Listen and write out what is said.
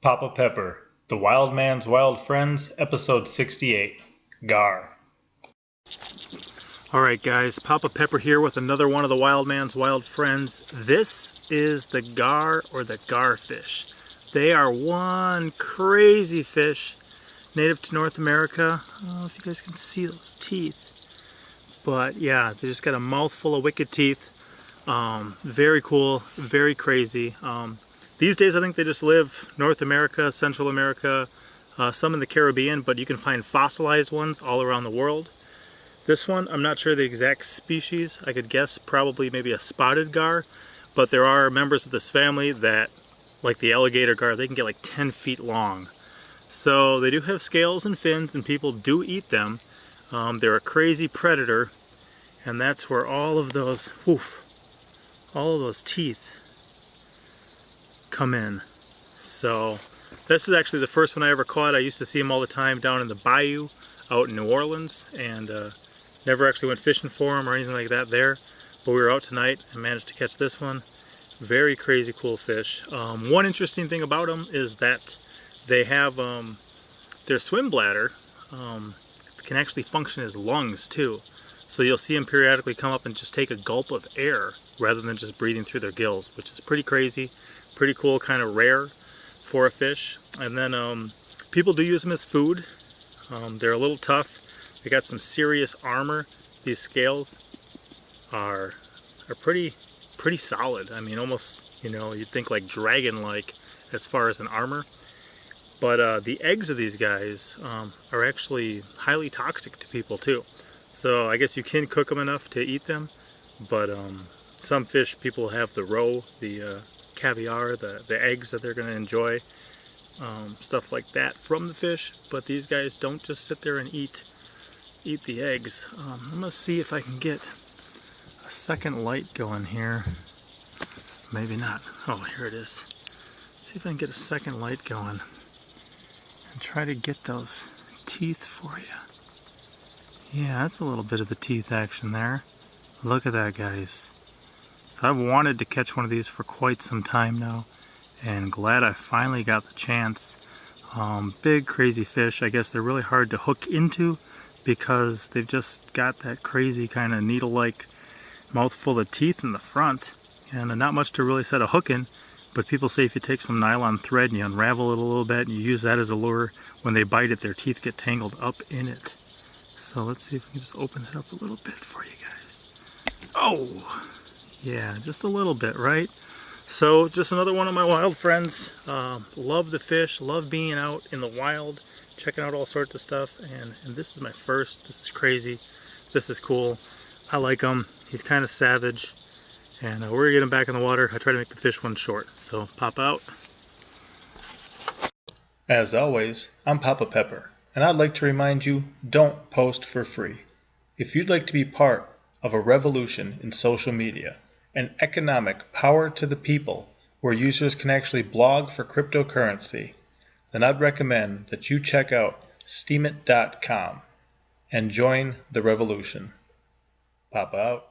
Papa Pepper, The Wild Man's Wild Friends, Episode 68, Gar. Alright guys, Papa Pepper here with another one of the Wild Man's Wild Friends. This is the gar or the garfish. They are one crazy fish, native to North America. I don't know if you guys can see those teeth. But yeah, they just got a mouthful of wicked teeth. Very cool, very crazy. These days I think they just live North America, Central America, some in the Caribbean, but you can find fossilized ones all around the world. This one, I'm not sure the exact species. I could guess probably maybe a spotted gar, but there are members of this family that, like the alligator gar, they can get like 10 feet long. So they do have scales and fins, and people do eat them. They're a crazy predator, and that's where all of those teeth come in. So this is actually the first one I ever caught. I used to see them all the time down in the bayou out in New Orleans, and never actually went fishing for them or anything like that there, but we were out tonight and managed to catch this one. Very crazy cool fish. One interesting thing about them is that they have their swim bladder can actually function as lungs too. So you'll see them periodically come up and just take a gulp of air rather than just breathing through their gills, which is pretty crazy, pretty cool, kind of rare for a fish. And then people do use them as food. They're a little tough. They got some serious armor. These scales are pretty solid. I mean, almost, you know, you'd think like dragon-like as far as an armor. But the eggs of these guys are actually highly toxic to people too. So I guess you can cook them enough to eat them, but some fish people have the roe, the caviar, the eggs that they're going to enjoy, stuff like that from the fish. But these guys don't just sit there and eat the eggs. I'm going to see if I can get a second light going here. Maybe not. Oh, here it is. See if I can get a second light going and try to get those teeth for you. Yeah, that's a little bit of the teeth action there. Look at that, guys. So I've wanted to catch one of these for quite some time now, and glad I finally got the chance. Big crazy fish. I guess they're really hard to hook into because they've just got that crazy kind of needle-like mouthful of teeth in the front, and not much to really set a hook in. But people say if you take some nylon thread and you unravel it a little bit and you use that as a lure, when they bite it, their teeth get tangled up in it. So let's see if we can just open it up a little bit for you guys. Oh, yeah, just a little bit, right? So just another one of my wild friends. Love the fish, love being out in the wild, checking out all sorts of stuff. And this is my first. This is crazy. This is cool. I like him. He's kind of savage. And we're gonna get him back in the water. I try to make the fish one short. So pop out. As always, I'm Papa Pepper, and I'd like to remind you, don't post for free. If you'd like to be part of a revolution in social media, an economic power to the people where users can actually blog for cryptocurrency, then I'd recommend that you check out steemit.com and join the revolution. Papa out.